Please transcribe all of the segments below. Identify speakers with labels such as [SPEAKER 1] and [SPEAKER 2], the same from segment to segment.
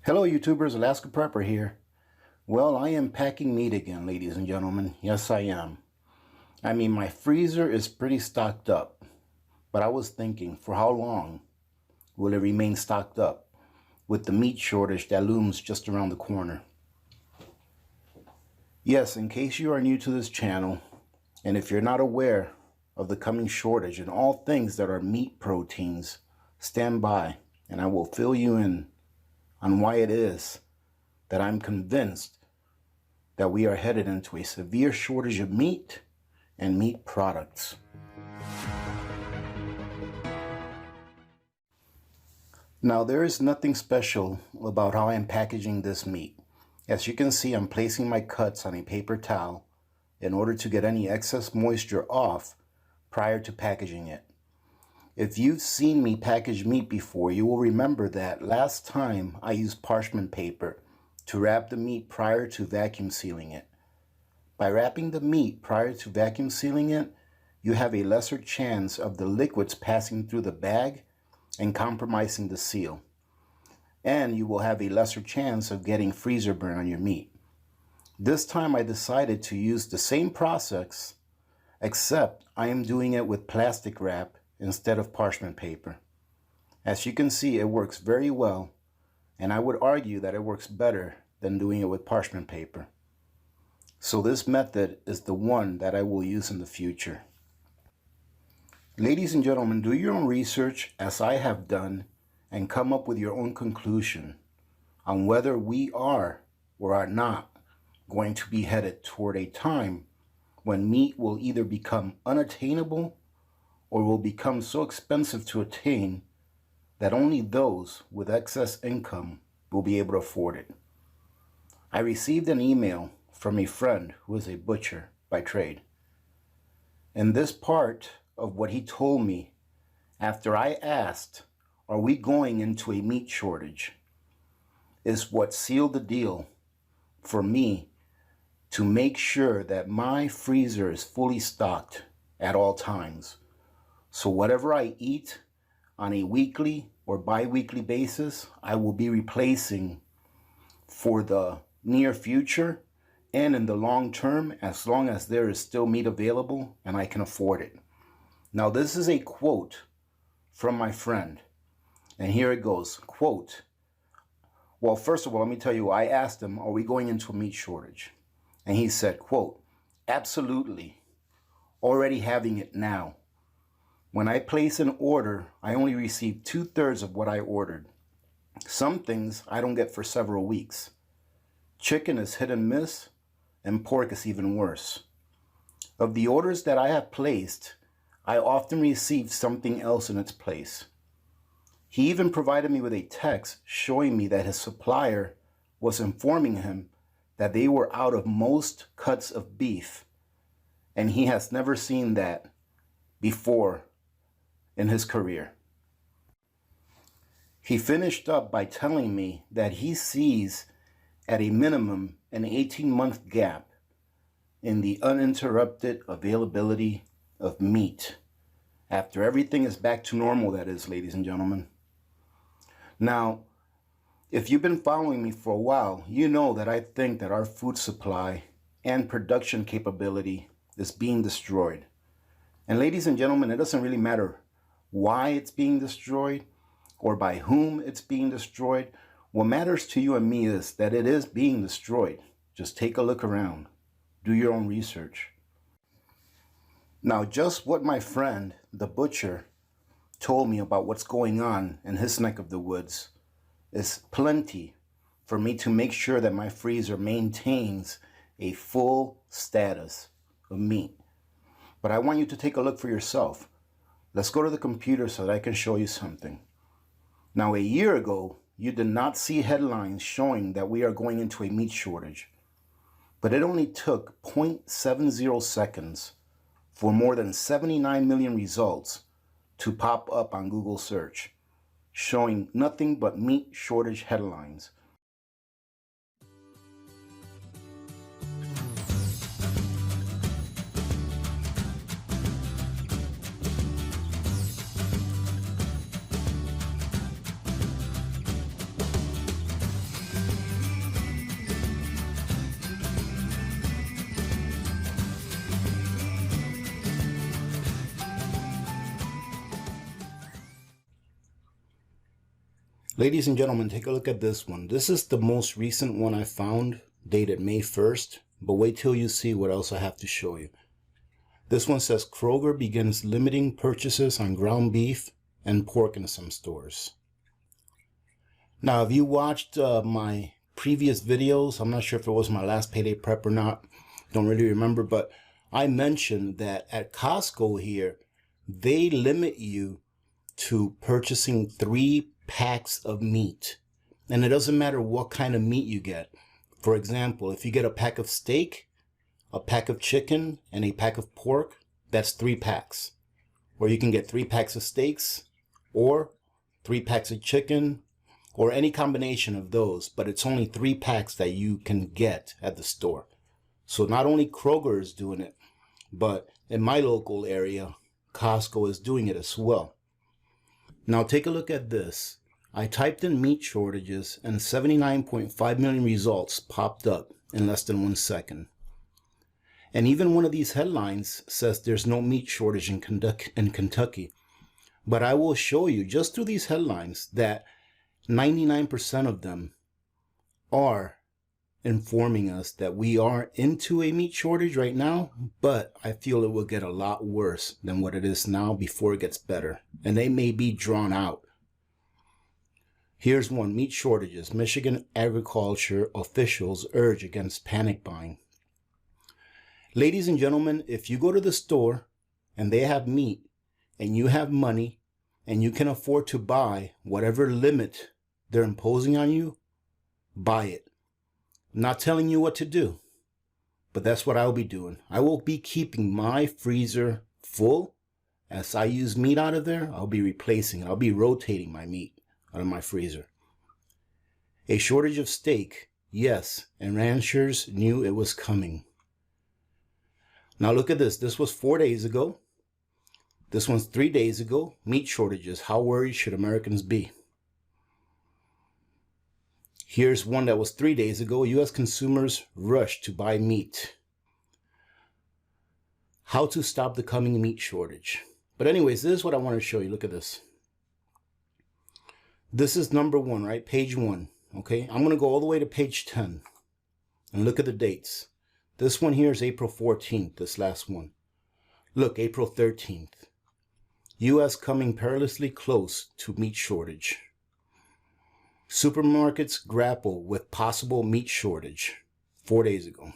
[SPEAKER 1] Hello YouTubers, Alaska Prepper here. Well, I am packing meat again, ladies and gentlemen. Yes, I am. I mean, my freezer is pretty stocked up, but I was thinking, for how long will it remain stocked up with the meat shortage that looms just around the corner? Yes, in case you are new to this channel, and if you're not aware of the coming shortage in all things that are meat proteins, stand by and I will fill you in on why it is that I'm convinced that we are headed into a severe shortage of meat and meat products. Now, there is nothing special about how I am packaging this meat. As you can see, I'm placing my cuts on a paper towel in order to get any excess moisture off prior to packaging it. If you've seen me package meat before, you will remember that last time I used parchment paper to wrap the meat prior to vacuum sealing it. By wrapping the meat prior to vacuum sealing it, you have a lesser chance of the liquids passing through the bag and compromising the seal. And you will have a lesser chance of getting freezer burn on your meat. This time I decided to use the same process, except I am doing it with plastic wrap instead of parchment paper. As you can see, it works very well, and I would argue that it works better than doing it with parchment paper. So this method is the one that I will use in the future. Ladies and gentlemen, do your own research as I have done and come up with your own conclusion on whether we are or are not going to be headed toward a time when meat will either become unattainable or will become so expensive to attain that only those with excess income will be able to afford it. I received an email from a friend who is a butcher by trade. And this part of what he told me after I asked, are we going into a meat shortage, is what sealed the deal for me to make sure that my freezer is fully stocked at all times. So whatever I eat on a weekly or bi-weekly basis, I will be replacing for the near future and in the long term, as long as there is still meat available and I can afford it. Now, this is a quote from my friend, and here it goes, quote, well, first of all, let me tell you, I asked him, are we going into a meat shortage? And he said, quote, absolutely, already having it now. When I place an order, I only receive 2/3 of what I ordered. Some things I don't get for several weeks. Chicken is hit and miss, and pork is even worse. Of the orders that I have placed, I often receive something else in its place. He even provided me with a text showing me that his supplier was informing him that they were out of most cuts of beef, and he has never seen that before in his career. He finished up by telling me that he sees at a minimum an 18-month gap in the uninterrupted availability of meat after everything is back to normal, that is, ladies and gentlemen. Now, if you've been following me for a while, you know that I think that our food supply and production capability is being destroyed. And ladies and gentlemen, it doesn't really matter why it's being destroyed or by whom it's being destroyed. What matters to you and me is that it is being destroyed. Just take a look around. Do your own research. Now, just what my friend, the butcher, told me about what's going on in his neck of the woods is plenty for me to make sure that my freezer maintains a full status of meat. But I want you to take a look for yourself. Let's go to the computer so that I can show you something. Now, a year ago, you did not see headlines showing that we are going into a meat shortage. But it only took 0.70 seconds for more than 79 million results to pop up on Google search, showing nothing but meat shortage headlines. Ladies and gentlemen, take a look at this one. This is the most recent one I found, dated May 1st, but wait till you see what else I have to show you. This one says Kroger begins limiting purchases on ground beef and pork in some stores. Now, if you watched my previous videos, I'm not sure if it was my last payday prep or not, don't really remember, but I mentioned that at Costco here, they limit you to purchasing 3 packs of meat. And it doesn't matter what kind of meat you get. For example, if you get a pack of steak, a pack of chicken, and a pack of pork, that's 3 packs. Or you can get 3 packs of steaks, or 3 packs of chicken, or any combination of those, but it's only 3 packs that you can get at the store. So not only Kroger is doing it, but in my local area, Costco is doing it as well. Now take a look at this. I typed in meat shortages and 79.5 million results popped up in less than 1 second. And even one of these headlines says there's no meat shortage in Kentucky. But I will show you just through these headlines that 99% of them are informing us that we are into a meat shortage right now, but I feel it will get a lot worse than what it is now before it gets better. And they may be drawn out. Here's one: meat shortages. Michigan agriculture officials urge against panic buying. Ladies and gentlemen, if you go to the store and they have meat and you have money and you can afford to buy whatever limit they're imposing on you, buy it. I'm not telling you what to do, but that's what I'll be doing. I will be keeping my freezer full. As I use meat out of there, I'll be replacing it. I'll be rotating my meat out of my freezer. A shortage of steak, yes, and ranchers knew it was coming. Now look at this. This was 4 days ago. This one's 3 days ago. Meat shortages. How worried should Americans be? Here's one that was 3 days ago. U.S. consumers rush to buy meat. How to stop the coming meat shortage. But anyways, this is what I want to show you. Look at this. This is number 1, right? Page 1. Okay, I'm going to go all the way to page 10 and look at the dates. This one here is April 14th, this last one. Look, April 13th. U.S. coming perilously close to meat shortage. Supermarkets grapple with possible meat shortage 4 days ago.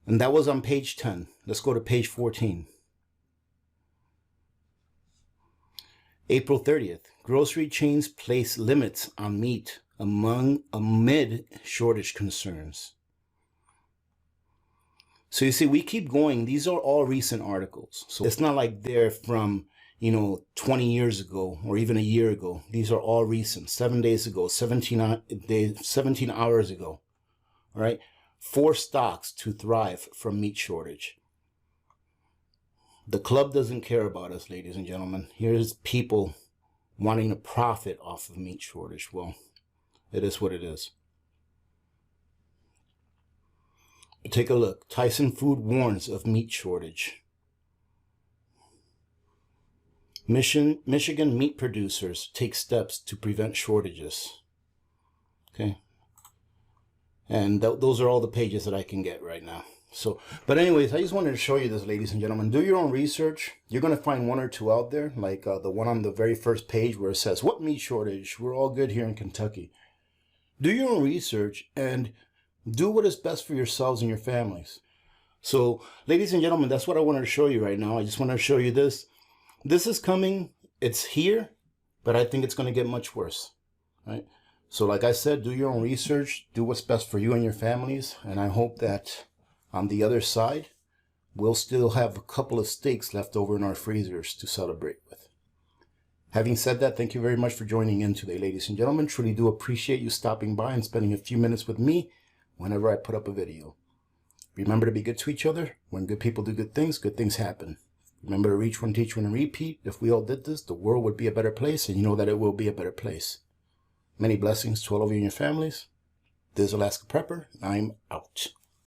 [SPEAKER 1] And that was on page 10. Let's go to page 14. April 30th. Grocery chains place limits on meat amid shortage concerns. So you see, we keep going. These are all recent articles. So it's not like they're from 20 years ago or even a year ago. These are all recent. 7 days ago, 17 hours ago. All right. 4 stocks to thrive from meat shortage. The club doesn't care about us, ladies and gentlemen. Here's people wanting to profit off of meat shortage. Well, it is what it is. But take a look. Tyson Food warns of meat shortage. Michigan meat producers take steps to prevent shortages. Okay. And those are all the pages that I can get right now. So, but anyways, I just wanted to show you this, ladies and gentlemen. Do your own research. You're going to find 1 or 2 out there, like the one on the very first page where it says, what meat shortage? We're all good here in Kentucky. Do your own research and do what is best for yourselves and your families. So, ladies and gentlemen, that's what I wanted to show you right now. I just want to show you this. This is coming. It's here, but I think it's going to get much worse. Right? So, like I said, do your own research. Do what's best for you and your families. And I hope that on the other side, we'll still have a couple of steaks left over in our freezers to celebrate with. Having said that, thank you very much for joining in today, ladies and gentlemen. Truly do appreciate you stopping by and spending a few minutes with me whenever I put up a video. Remember to be good to each other. When good people do good things happen. Remember to reach one, teach one, and repeat. If we all did this, the world would be a better place, and you know that it will be a better place. Many blessings to all of you and your families. This is Alaska Prepper, and I'm out.